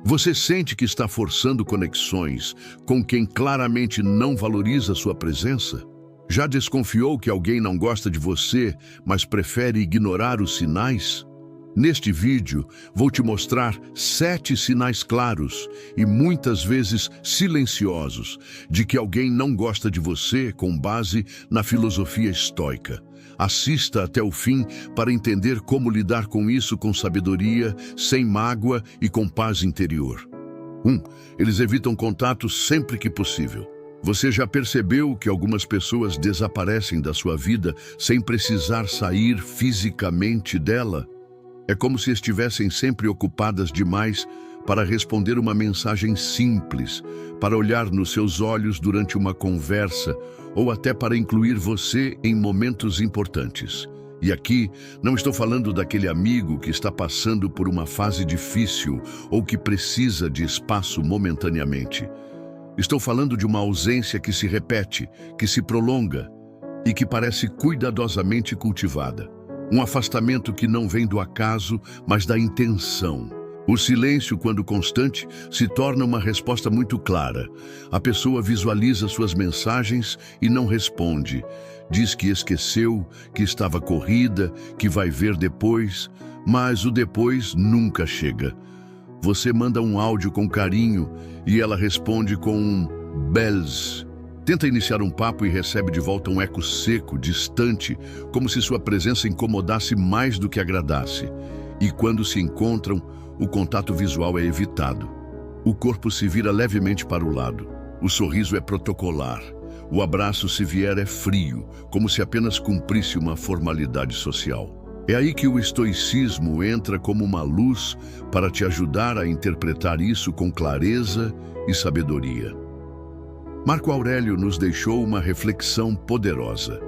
Você sente que está forçando conexões com quem claramente não valoriza sua presença? Já desconfiou que alguém não gosta de você, mas prefere ignorar os sinais? Neste vídeo, vou te mostrar 7 sinais claros e muitas vezes silenciosos de que alguém não gosta de você com base na filosofia estoica. Assista até o fim para entender como lidar com isso com sabedoria, sem mágoa e com paz interior. 1. Eles evitam contato sempre que possível. Você já percebeu que algumas pessoas desaparecem da sua vida sem precisar sair fisicamente dela? É como se estivessem sempre ocupadas demais para responder uma mensagem simples, para olhar nos seus olhos durante uma conversa ou até para incluir você em momentos importantes. E aqui não estou falando daquele amigo que está passando por uma fase difícil ou que precisa de espaço momentaneamente. Estou falando de uma ausência que se repete, que se prolonga e que parece cuidadosamente cultivada. Um afastamento que não vem do acaso, mas da intenção. O silêncio, quando constante, se torna uma resposta muito clara. A pessoa visualiza suas mensagens e não responde. Diz que esqueceu, que estava corrida, que vai ver depois, mas o depois nunca chega. Você manda um áudio com carinho e ela responde com um "bells". Tenta iniciar um papo e recebe de volta um eco seco, distante, como se sua presença incomodasse mais do que agradasse. E quando se encontram, o contato visual é evitado. O corpo se vira levemente para o lado. O sorriso é protocolar. O abraço, se vier, é frio, como se apenas cumprisse uma formalidade social. É aí que o estoicismo entra como uma luz para te ajudar a interpretar isso com clareza e sabedoria. Marco Aurélio nos deixou uma reflexão poderosa.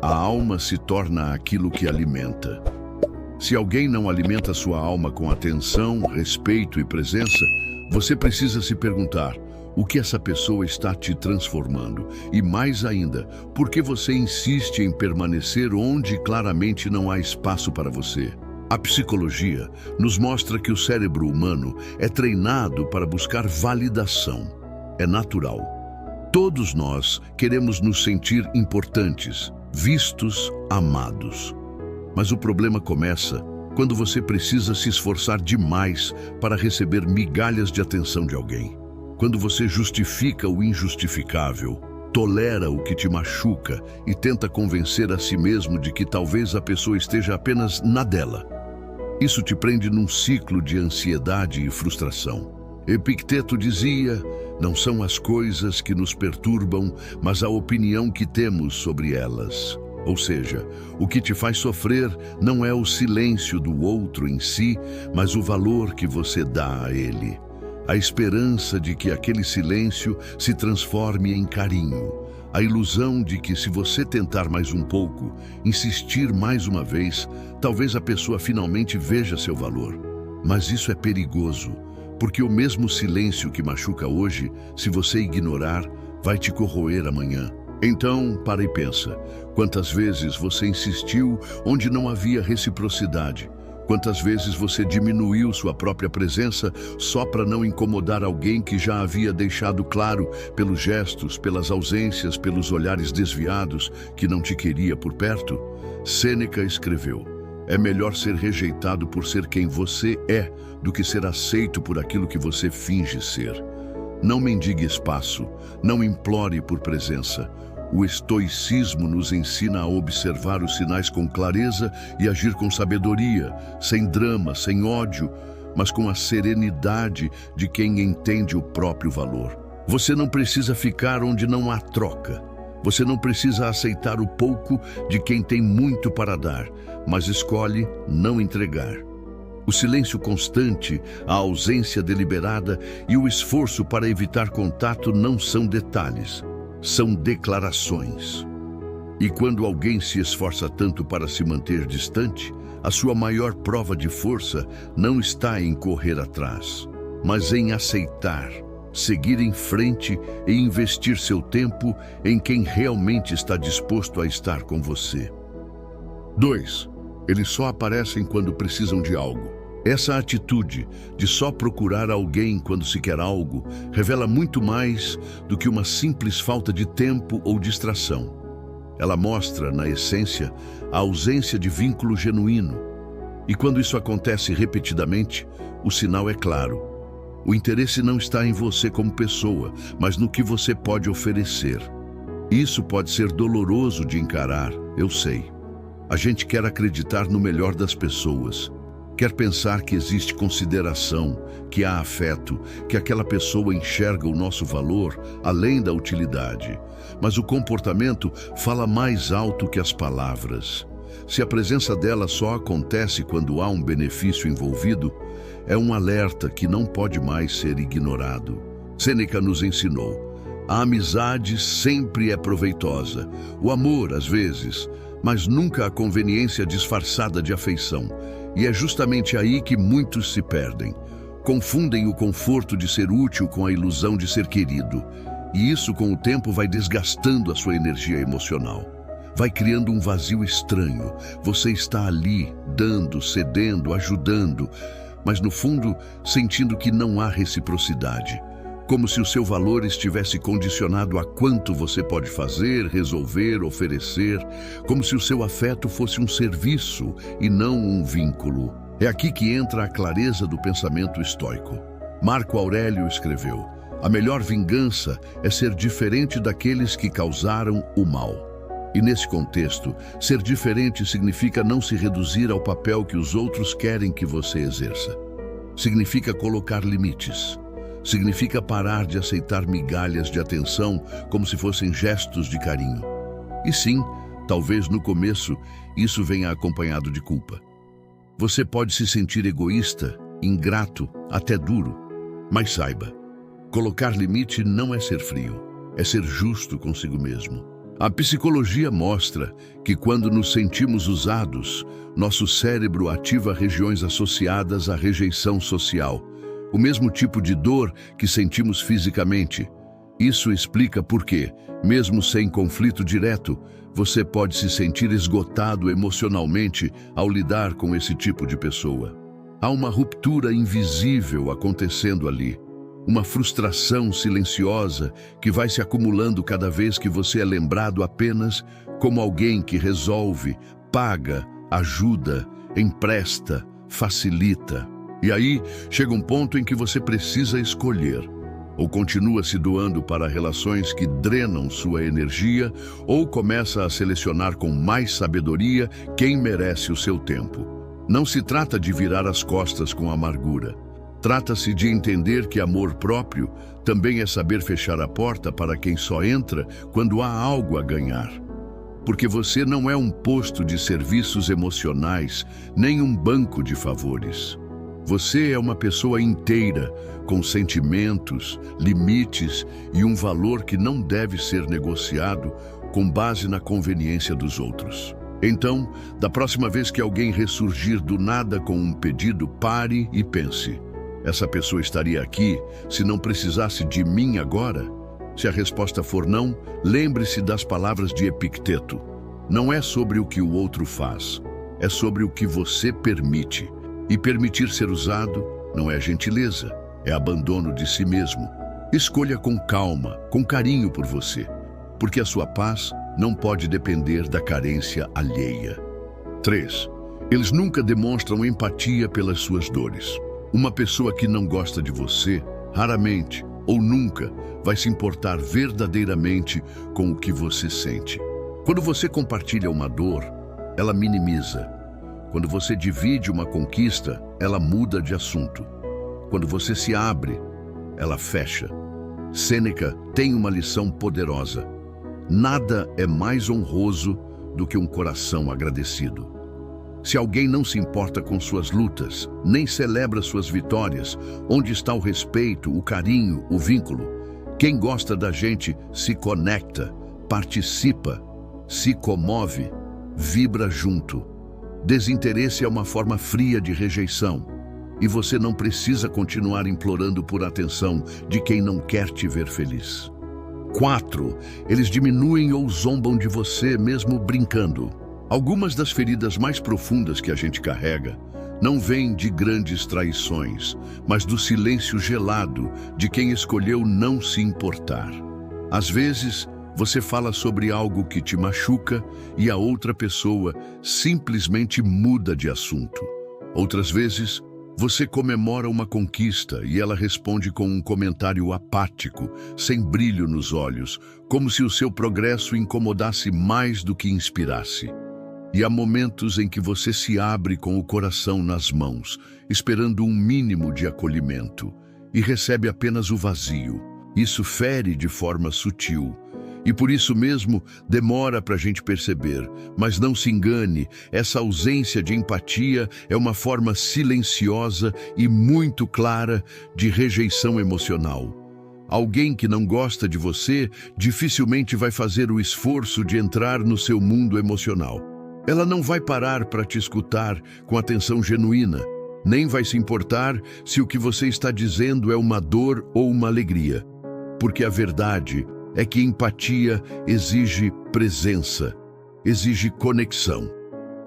A alma se torna aquilo que alimenta. Se alguém não alimenta sua alma com atenção, respeito e presença, você precisa se perguntar: o que essa pessoa está te transformando? E mais ainda, por que você insiste em permanecer onde claramente não há espaço para você? A psicologia nos mostra que o cérebro humano é treinado para buscar validação. É natural. Todos nós queremos nos sentir importantes, vistos, amados. Mas o problema começa quando você precisa se esforçar demais para receber migalhas de atenção de alguém. Quando você justifica o injustificável, tolera o que te machuca e tenta convencer a si mesmo de que talvez a pessoa esteja apenas na dela. Isso te prende num ciclo de ansiedade e frustração. Epicteto dizia: não são as coisas que nos perturbam, mas a opinião que temos sobre elas. Ou seja, o que te faz sofrer não é o silêncio do outro em si, mas o valor que você dá a ele. A esperança de que aquele silêncio se transforme em carinho. A ilusão de que, se você tentar mais um pouco, insistir mais uma vez, talvez a pessoa finalmente veja seu valor. Mas isso é perigoso, porque o mesmo silêncio que machuca hoje, se você ignorar, vai te corroer amanhã. Então, para e pensa. Quantas vezes você insistiu onde não havia reciprocidade? Quantas vezes você diminuiu sua própria presença só para não incomodar alguém que já havia deixado claro, pelos gestos, pelas ausências, pelos olhares desviados, que não te queria por perto? Sêneca escreveu: é melhor ser rejeitado por ser quem você é do que ser aceito por aquilo que você finge ser. Não mendigue espaço, não implore por presença. O estoicismo nos ensina a observar os sinais com clareza e agir com sabedoria, sem drama, sem ódio, mas com a serenidade de quem entende o próprio valor. Você não precisa ficar onde não há troca. Você não precisa aceitar o pouco de quem tem muito para dar, mas escolhe não entregar. O silêncio constante, a ausência deliberada e o esforço para evitar contato não são detalhes. São declarações. E quando alguém se esforça tanto para se manter distante, a sua maior prova de força não está em correr atrás, mas em aceitar, seguir em frente e investir seu tempo em quem realmente está disposto a estar com você. 2. Eles só aparecem quando precisam de algo. Essa atitude de só procurar alguém quando se quer algo revela muito mais do que uma simples falta de tempo ou distração. Ela mostra, na essência, a ausência de vínculo genuíno. E quando isso acontece repetidamente, o sinal é claro. O interesse não está em você como pessoa, mas no que você pode oferecer. Isso pode ser doloroso de encarar, eu sei. A gente quer acreditar no melhor das pessoas. Quer pensar que existe consideração, que há afeto, que aquela pessoa enxerga o nosso valor além da utilidade. Mas o comportamento fala mais alto que as palavras. Se a presença dela só acontece quando há um benefício envolvido, é um alerta que não pode mais ser ignorado. Sêneca nos ensinou: a amizade sempre é proveitosa, o amor às vezes, mas nunca a conveniência disfarçada de afeição. E é justamente aí que muitos se perdem. Confundem o conforto de ser útil com a ilusão de ser querido. E isso, com o tempo, vai desgastando a sua energia emocional. Vai criando um vazio estranho. Você está ali, dando, cedendo, ajudando, mas no fundo, sentindo que não há reciprocidade. Como se o seu valor estivesse condicionado a quanto você pode fazer, resolver, oferecer, como se o seu afeto fosse um serviço e não um vínculo. É aqui que entra a clareza do pensamento estoico. Marco Aurélio escreveu: a melhor vingança é ser diferente daqueles que causaram o mal. E nesse contexto, ser diferente significa não se reduzir ao papel que os outros querem que você exerça. Significa colocar limites. Significa parar de aceitar migalhas de atenção como se fossem gestos de carinho. E sim, talvez no começo, isso venha acompanhado de culpa. Você pode se sentir egoísta, ingrato, até duro. Mas saiba, colocar limite não é ser frio, é ser justo consigo mesmo. A psicologia mostra que quando nos sentimos usados, nosso cérebro ativa regiões associadas à rejeição social, o mesmo tipo de dor que sentimos fisicamente. Isso explica por que, mesmo sem conflito direto, você pode se sentir esgotado emocionalmente ao lidar com esse tipo de pessoa. Há uma ruptura invisível acontecendo ali, uma frustração silenciosa que vai se acumulando cada vez que você é lembrado apenas como alguém que resolve, paga, ajuda, empresta, facilita. E aí chega um ponto em que você precisa escolher. Ou continua se doando para relações que drenam sua energia, ou começa a selecionar com mais sabedoria quem merece o seu tempo. Não se trata de virar as costas com amargura. Trata-se de entender que amor próprio também é saber fechar a porta para quem só entra quando há algo a ganhar. Porque você não é um posto de serviços emocionais, nem um banco de favores. Você é uma pessoa inteira, com sentimentos, limites e um valor que não deve ser negociado com base na conveniência dos outros. Então, da próxima vez que alguém ressurgir do nada com um pedido, pare e pense: essa pessoa estaria aqui se não precisasse de mim agora? Se a resposta for não, lembre-se das palavras de Epicteto. Não é sobre o que o outro faz, é sobre o que você permite. E permitir ser usado não é gentileza, é abandono de si mesmo. Escolha com calma, com carinho por você, porque a sua paz não pode depender da carência alheia. 3. Eles nunca demonstram empatia pelas suas dores. Uma pessoa que não gosta de você, raramente ou nunca vai se importar verdadeiramente com o que você sente. Quando você compartilha uma dor, ela minimiza. Quando você divide uma conquista, ela muda de assunto. Quando você se abre, ela fecha. Sêneca tem uma lição poderosa. Nada é mais honroso do que um coração agradecido. Se alguém não se importa com suas lutas, nem celebra suas vitórias, onde está o respeito, o carinho, o vínculo? Quem gosta da gente se conecta, participa, se comove, vibra junto. Desinteresse é uma forma fria de rejeição, e você não precisa continuar implorando por atenção de quem não quer te ver feliz. 4. Eles diminuem ou zombam de você mesmo brincando. Algumas das feridas mais profundas que a gente carrega não vem de grandes traições, mas do silêncio gelado de quem escolheu não se importar. Às vezes, você fala sobre algo que te machuca e a outra pessoa simplesmente muda de assunto. Outras vezes, você comemora uma conquista e ela responde com um comentário apático, sem brilho nos olhos, como se o seu progresso incomodasse mais do que inspirasse. E há momentos em que você se abre com o coração nas mãos, esperando um mínimo de acolhimento, e recebe apenas o vazio. Isso fere de forma sutil. E por isso mesmo demora para a gente perceber. Mas não se engane, essa ausência de empatia é uma forma silenciosa e muito clara de rejeição emocional. Alguém que não gosta de você dificilmente vai fazer o esforço de entrar no seu mundo emocional. Ela não vai parar para te escutar com atenção genuína, nem vai se importar se o que você está dizendo é uma dor ou uma alegria. Porque a verdade é que empatia exige presença, exige conexão.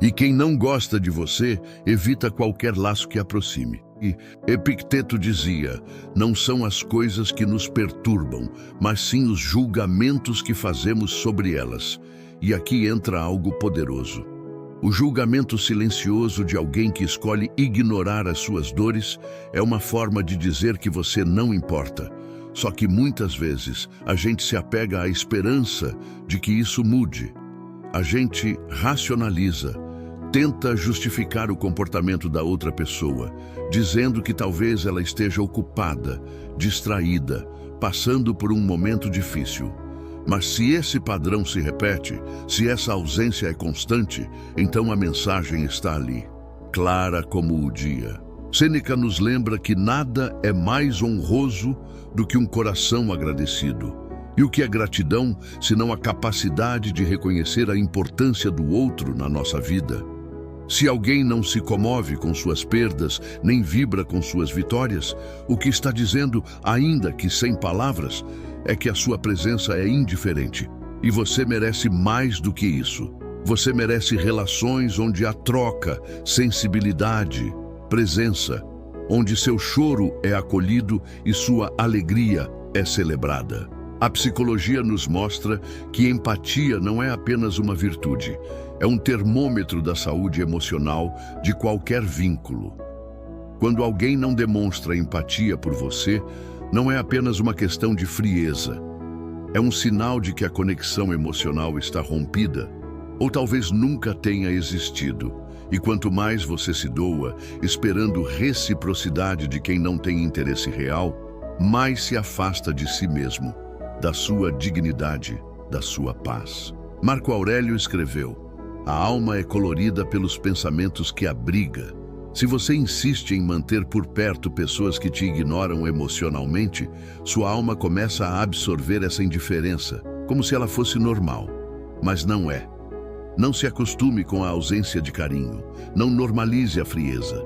E quem não gosta de você evita qualquer laço que aproxime. E Epicteto dizia: não são as coisas que nos perturbam, mas sim os julgamentos que fazemos sobre elas. E aqui entra algo poderoso. O julgamento silencioso de alguém que escolhe ignorar as suas dores é uma forma de dizer que você não importa. Só que muitas vezes a gente se apega à esperança de que isso mude. A gente racionaliza, tenta justificar o comportamento da outra pessoa, dizendo que talvez ela esteja ocupada, distraída, passando por um momento difícil. Mas se esse padrão se repete, se essa ausência é constante, então a mensagem está ali, clara como o dia. Sêneca nos lembra que nada é mais honroso do que um coração agradecido. E o que é gratidão, senão a capacidade de reconhecer a importância do outro na nossa vida? Se alguém não se comove com suas perdas, nem vibra com suas vitórias, o que está dizendo, ainda que sem palavras, é que a sua presença é indiferente. E você merece mais do que isso. Você merece relações onde há troca, sensibilidade, presença, onde seu choro é acolhido e sua alegria é celebrada. A psicologia nos mostra que empatia não é apenas uma virtude, é um termômetro da saúde emocional de qualquer vínculo. Quando alguém não demonstra empatia por você, não é apenas uma questão de frieza. É um sinal de que a conexão emocional está rompida, ou talvez nunca tenha existido. E quanto mais você se doa, esperando reciprocidade de quem não tem interesse real, mais se afasta de si mesmo, da sua dignidade, da sua paz. Marco Aurélio escreveu: a alma é colorida pelos pensamentos que abriga. Se você insiste em manter por perto pessoas que te ignoram emocionalmente, sua alma começa a absorver essa indiferença, como se ela fosse normal. Mas não é. Não se acostume com a ausência de carinho. Não normalize a frieza.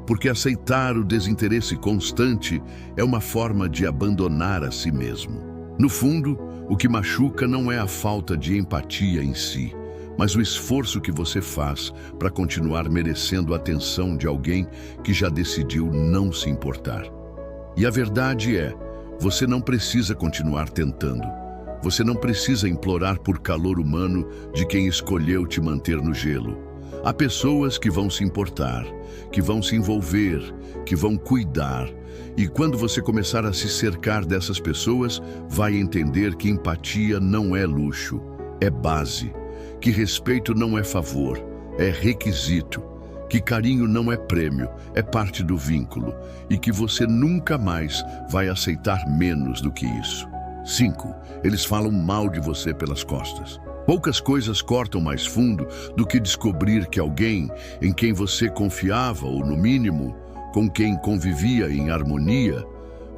Porque aceitar o desinteresse constante é uma forma de abandonar a si mesmo. No fundo, o que machuca não é a falta de empatia em si, mas o esforço que você faz para continuar merecendo a atenção de alguém que já decidiu não se importar. E a verdade é, você não precisa continuar tentando. Você não precisa implorar por calor humano de quem escolheu te manter no gelo. Há pessoas que vão se importar, que vão se envolver, que vão cuidar. E quando você começar a se cercar dessas pessoas, vai entender que empatia não é luxo, é base. Que respeito não é favor, é requisito. Que carinho não é prêmio, é parte do vínculo. E que você nunca mais vai aceitar menos do que isso. 5. Eles falam mal de você pelas costas. Poucas coisas cortam mais fundo do que descobrir que alguém em quem você confiava, ou no mínimo, com quem convivia em harmonia,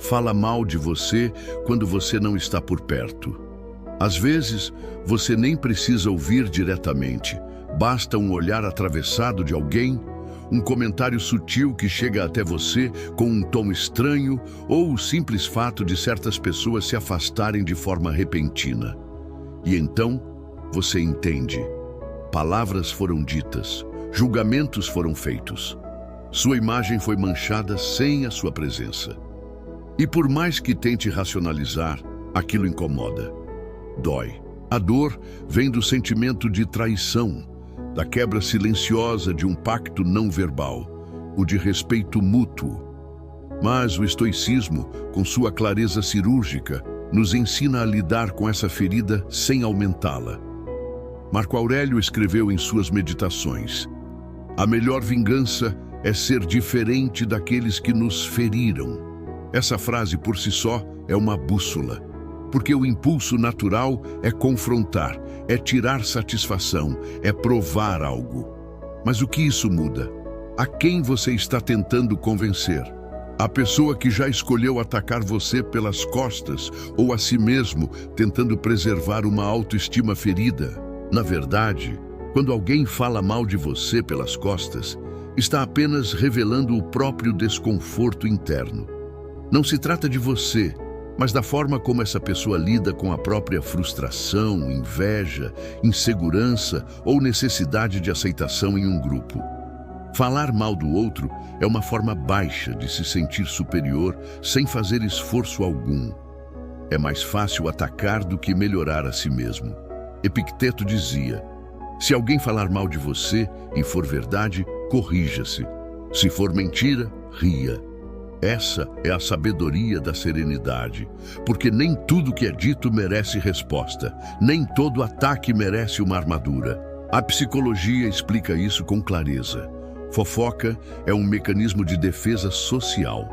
fala mal de você quando você não está por perto. Às vezes, você nem precisa ouvir diretamente. Basta um olhar atravessado de alguém, um comentário sutil que chega até você com um tom estranho ou o simples fato de certas pessoas se afastarem de forma repentina. E então, você entende. Palavras foram ditas, julgamentos foram feitos. Sua imagem foi manchada sem a sua presença. E por mais que tente racionalizar, aquilo incomoda. Dói. A dor vem do sentimento de traição, da quebra silenciosa de um pacto não verbal, o de respeito mútuo. Mas o estoicismo, com sua clareza cirúrgica, nos ensina a lidar com essa ferida sem aumentá-la. Marco Aurélio escreveu em suas meditações: a melhor vingança é ser diferente daqueles que nos feriram. Essa frase por si só é uma bússola, porque o impulso natural é confrontar, é tirar satisfação, é provar algo. Mas o que isso muda? A quem você está tentando convencer? A pessoa que já escolheu atacar você pelas costas ou a si mesmo, tentando preservar uma autoestima ferida? Na verdade, quando alguém fala mal de você pelas costas, está apenas revelando o próprio desconforto interno. Não se trata de você, mas da forma como essa pessoa lida com a própria frustração, inveja, insegurança ou necessidade de aceitação em um grupo. Falar mal do outro é uma forma baixa de se sentir superior sem fazer esforço algum. É mais fácil atacar do que melhorar a si mesmo. Epicteto dizia: se alguém falar mal de você e for verdade, corrija-se. Se for mentira, ria. Essa é a sabedoria da serenidade, porque nem tudo que é dito merece resposta, nem todo ataque merece uma armadura. A psicologia explica isso com clareza. Fofoca é um mecanismo de defesa social.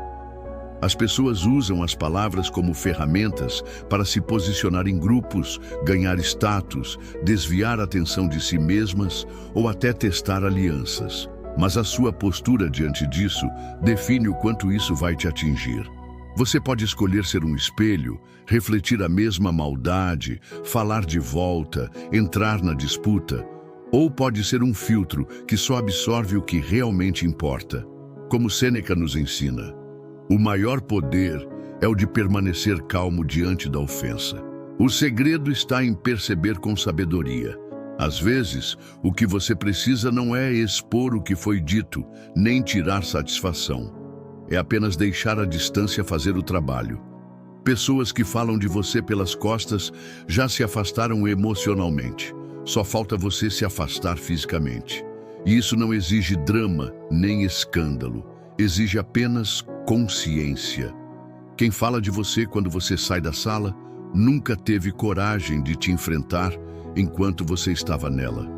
As pessoas usam as palavras como ferramentas para se posicionar em grupos, ganhar status, desviar a atenção de si mesmas ou até testar alianças. Mas a sua postura diante disso define o quanto isso vai te atingir. Você pode escolher ser um espelho, refletir a mesma maldade, falar de volta, entrar na disputa, ou pode ser um filtro que só absorve o que realmente importa. Como Sêneca nos ensina, o maior poder é o de permanecer calmo diante da ofensa. O segredo está em perceber com sabedoria. Às vezes, o que você precisa não é expor o que foi dito, nem tirar satisfação. É apenas deixar a distância fazer o trabalho. Pessoas que falam de você pelas costas já se afastaram emocionalmente. Só falta você se afastar fisicamente. E isso não exige drama nem escândalo. Exige apenas consciência. Quem fala de você quando você sai da sala nunca teve coragem de te enfrentar enquanto você estava nela.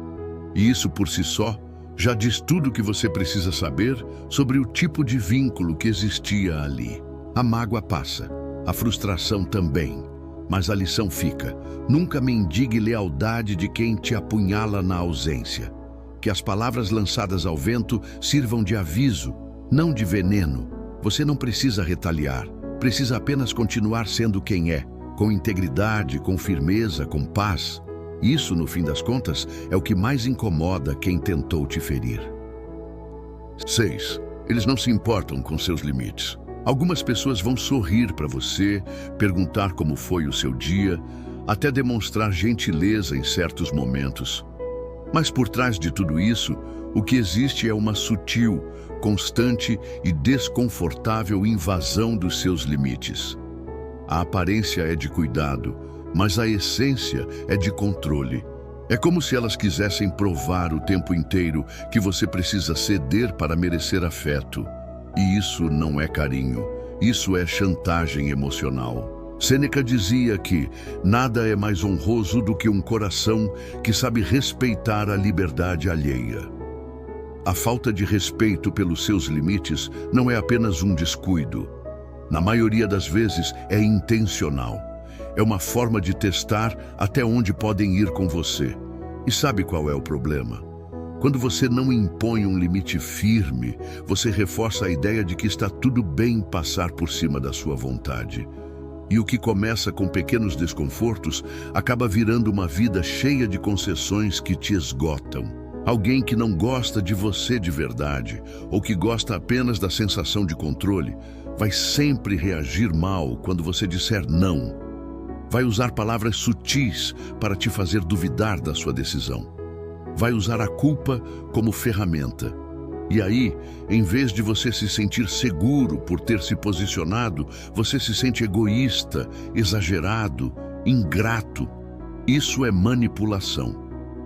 E isso por si só já diz tudo o que você precisa saber sobre o tipo de vínculo que existia ali. A mágoa passa, a frustração também, mas a lição fica: nunca mendigue lealdade de quem te apunhala na ausência. Que as palavras lançadas ao vento sirvam de aviso, não de veneno. Você não precisa retaliar, precisa apenas continuar sendo quem é, com integridade, com firmeza, com paz. Isso, no fim das contas, é o que mais incomoda quem tentou te ferir. 6. Eles não se importam com seus limites. Algumas pessoas vão sorrir para você, perguntar como foi o seu dia, até demonstrar gentileza em certos momentos. Mas por trás de tudo isso, o que existe é uma sutil, constante e desconfortável invasão dos seus limites. A aparência é de cuidado, mas a essência é de controle. É como se elas quisessem provar o tempo inteiro que você precisa ceder para merecer afeto. E isso não é carinho, isso é chantagem emocional. Sêneca dizia que nada é mais honroso do que um coração que sabe respeitar a liberdade alheia. A falta de respeito pelos seus limites não é apenas um descuido. Na maioria das vezes é intencional. É uma forma de testar até onde podem ir com você. E sabe qual é o problema? Quando você não impõe um limite firme, você reforça a ideia de que está tudo bem passar por cima da sua vontade. E o que começa com pequenos desconfortos acaba virando uma vida cheia de concessões que te esgotam. Alguém que não gosta de você de verdade, ou que gosta apenas da sensação de controle, vai sempre reagir mal quando você disser não. Vai usar palavras sutis para te fazer duvidar da sua decisão. Vai usar a culpa como ferramenta. E aí, em vez de você se sentir seguro por ter se posicionado, você se sente egoísta, exagerado, ingrato. Isso é manipulação,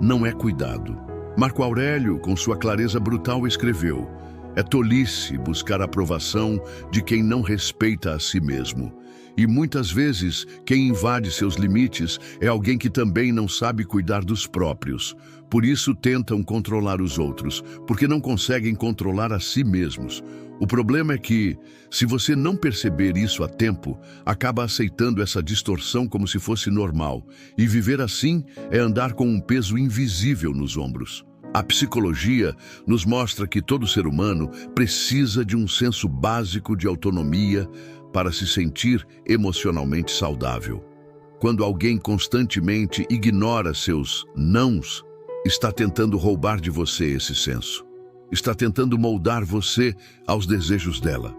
não é cuidado. Marco Aurélio, com sua clareza brutal, escreveu: é tolice buscar a aprovação de quem não respeita a si mesmo. E muitas vezes, quem invade seus limites é alguém que também não sabe cuidar dos próprios. Por isso tentam controlar os outros, porque não conseguem controlar a si mesmos. O problema é que, se você não perceber isso a tempo, acaba aceitando essa distorção como se fosse normal. E viver assim é andar com um peso invisível nos ombros. A psicologia nos mostra que todo ser humano precisa de um senso básico de autonomia para se sentir emocionalmente saudável. Quando alguém constantemente ignora seus nãos, está tentando roubar de você esse senso. Está tentando moldar você aos desejos dela.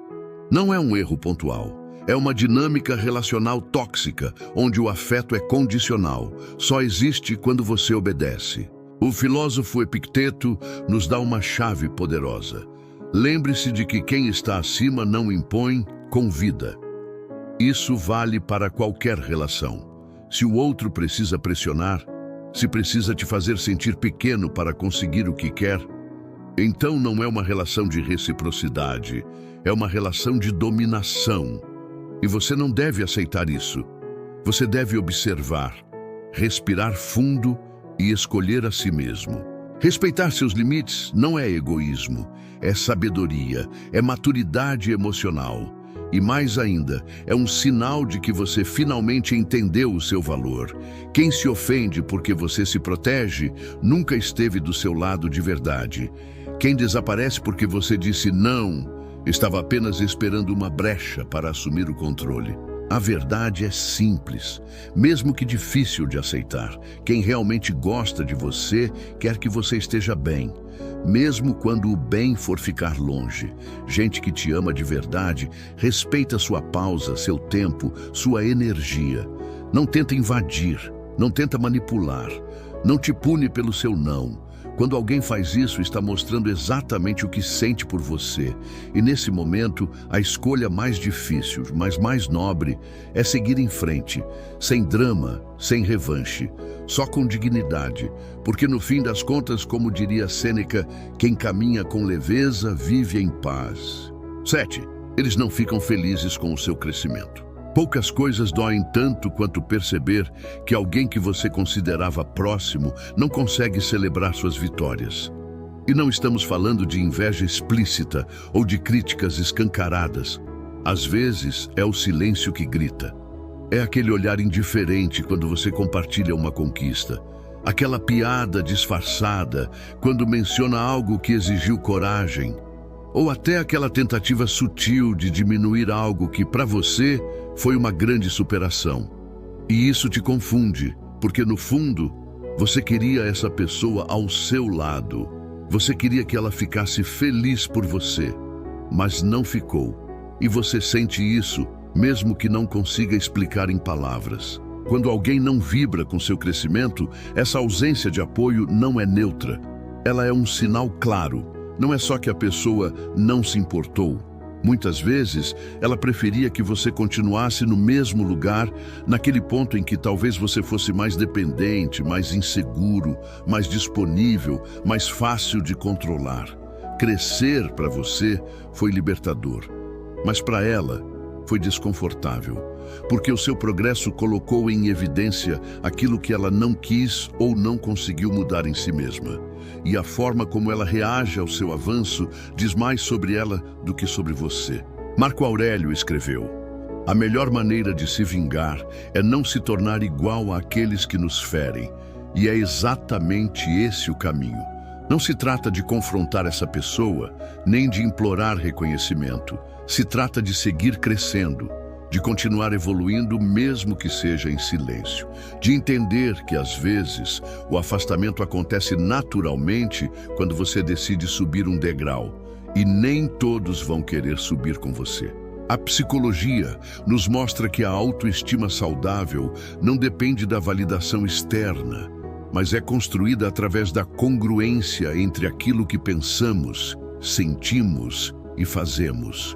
Não é um erro pontual. É uma dinâmica relacional tóxica, onde o afeto é condicional. Só existe quando você obedece. O filósofo Epicteto nos dá uma chave poderosa. Lembre-se de que quem está acima não impõe, convida. Isso vale para qualquer relação. Se o outro precisa pressionar, se precisa te fazer sentir pequeno para conseguir o que quer, então não é uma relação de reciprocidade, é uma relação de dominação. E você não deve aceitar isso. Você deve observar, respirar fundo e escolher a si mesmo. Respeitar seus limites não é egoísmo, é sabedoria, é maturidade emocional. E mais ainda, é um sinal de que você finalmente entendeu o seu valor. Quem se ofende porque você se protege, nunca esteve do seu lado de verdade. Quem desaparece porque você disse não, estava apenas esperando uma brecha para assumir o controle. A verdade é simples, mesmo que difícil de aceitar. Quem realmente gosta de você quer que você esteja bem, mesmo quando o bem for ficar longe. Gente que te ama de verdade respeita sua pausa, seu tempo, sua energia. Não tenta invadir, não tenta manipular, não te pune pelo seu não. Quando alguém faz isso, está mostrando exatamente o que sente por você. E nesse momento, a escolha mais difícil, mas mais nobre, é seguir em frente, sem drama, sem revanche, só com dignidade. Porque no fim das contas, como diria Sêneca, quem caminha com leveza vive em paz. 7. Eles não ficam felizes com o seu crescimento. Poucas coisas doem tanto quanto perceber que alguém que você considerava próximo não consegue celebrar suas vitórias. E não estamos falando de inveja explícita ou de críticas escancaradas. Às vezes, é o silêncio que grita. É aquele olhar indiferente quando você compartilha uma conquista. Aquela piada disfarçada quando menciona algo que exigiu coragem. Ou até aquela tentativa sutil de diminuir algo que, para você, foi uma grande superação. E isso te confunde, porque no fundo, você queria essa pessoa ao seu lado. Você queria que ela ficasse feliz por você, mas não ficou. E você sente isso, mesmo que não consiga explicar em palavras. Quando alguém não vibra com seu crescimento, essa ausência de apoio não é neutra. Ela é um sinal claro. Não é só que a pessoa não se importou. Muitas vezes, ela preferia que você continuasse no mesmo lugar, naquele ponto em que talvez você fosse mais dependente, mais inseguro, mais disponível, mais fácil de controlar. Crescer para você foi libertador, mas para ela foi desconfortável, porque o seu progresso colocou em evidência aquilo que ela não quis ou não conseguiu mudar em si mesma. E a forma como ela reage ao seu avanço diz mais sobre ela do que sobre você. Marco Aurélio escreveu: a melhor maneira de se vingar é não se tornar igual àqueles que nos ferem. E é exatamente esse o caminho. Não se trata de confrontar essa pessoa, nem de implorar reconhecimento. Se trata de seguir crescendo, de continuar evoluindo mesmo que seja em silêncio, de entender que às vezes o afastamento acontece naturalmente quando você decide subir um degrau, e nem todos vão querer subir com você. A psicologia nos mostra que a autoestima saudável não depende da validação externa, mas é construída através da congruência entre aquilo que pensamos sentimos e fazemos.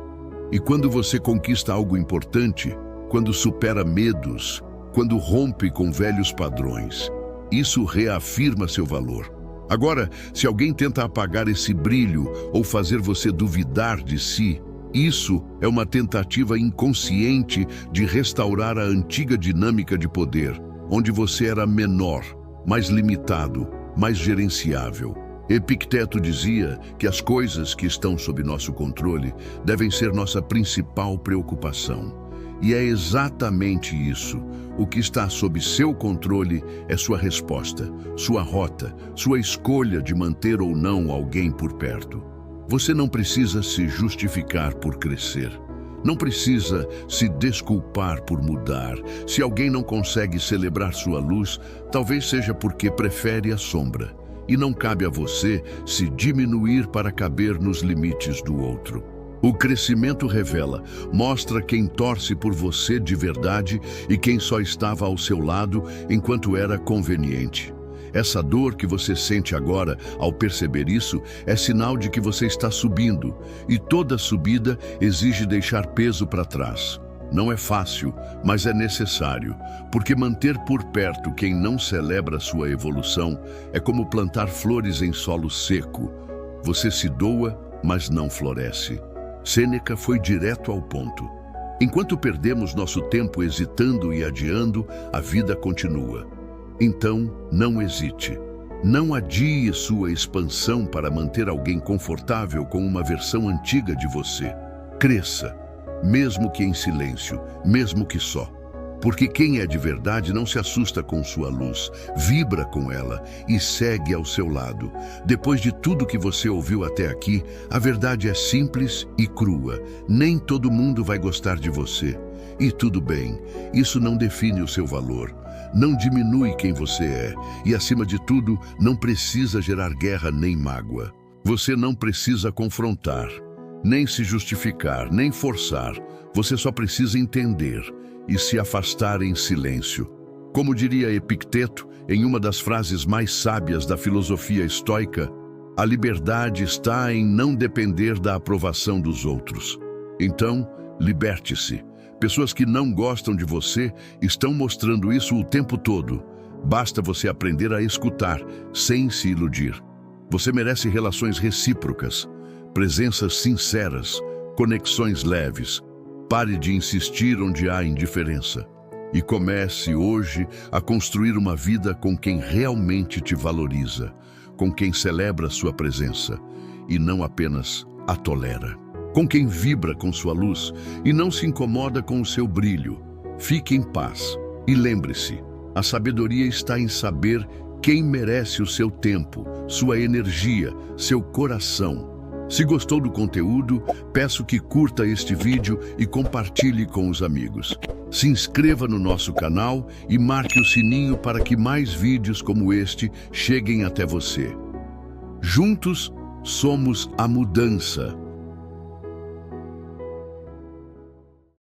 E quando você conquista algo importante, quando supera medos, quando rompe com velhos padrões, isso reafirma seu valor. Agora, se alguém tenta apagar esse brilho ou fazer você duvidar de si, isso é uma tentativa inconsciente de restaurar a antiga dinâmica de poder, onde você era menor, mais limitado, mais gerenciável. Epicteto dizia que as coisas que estão sob nosso controle devem ser nossa principal preocupação. E é exatamente isso. O que está sob seu controle é sua resposta, sua rota, sua escolha de manter ou não alguém por perto. Você não precisa se justificar por crescer. Não precisa se desculpar por mudar. Se alguém não consegue celebrar sua luz, talvez seja porque prefere a sombra. E não cabe a você se diminuir para caber nos limites do outro. O crescimento revela, mostra quem torce por você de verdade e quem só estava ao seu lado enquanto era conveniente. Essa dor que você sente agora, ao perceber isso, é sinal de que você está subindo, e toda subida exige deixar peso para trás. Não é fácil, mas é necessário, porque manter por perto quem não celebra sua evolução é como plantar flores em solo seco. Você se doa, mas não floresce. Sêneca foi direto ao ponto. Enquanto perdemos nosso tempo hesitando e adiando, a vida continua. Então, não hesite. Não adie sua expansão para manter alguém confortável com uma versão antiga de você. Cresça, mesmo que em silêncio, mesmo que só. Porque quem é de verdade não se assusta com sua luz, vibra com ela e segue ao seu lado. Depois de tudo que você ouviu até aqui, a verdade é simples e crua. Nem todo mundo vai gostar de você. E tudo bem, isso não define o seu valor. Não diminui quem você é. E, acima de tudo, não precisa gerar guerra nem mágoa. Você não precisa confrontar, nem se justificar, nem forçar. Você só precisa entender e se afastar em silêncio. Como diria Epicteto, em uma das frases mais sábias da filosofia estoica, a liberdade está em não depender da aprovação dos outros. Então, liberte-se. Pessoas que não gostam de você estão mostrando isso o tempo todo. Basta você aprender a escutar, sem se iludir. Você merece relações recíprocas, presenças sinceras, conexões leves. Pare de insistir onde há indiferença e comece hoje a construir uma vida com quem realmente te valoriza, com quem celebra sua presença e não apenas a tolera, com quem vibra com sua luz e não se incomoda com o seu brilho. Fique em paz e lembre-se, a sabedoria está em saber quem merece o seu tempo, sua energia, seu coração. Se gostou do conteúdo, peço que curta este vídeo e compartilhe com os amigos. Se inscreva no nosso canal e marque o sininho para que mais vídeos como este cheguem até você. Juntos, somos a mudança.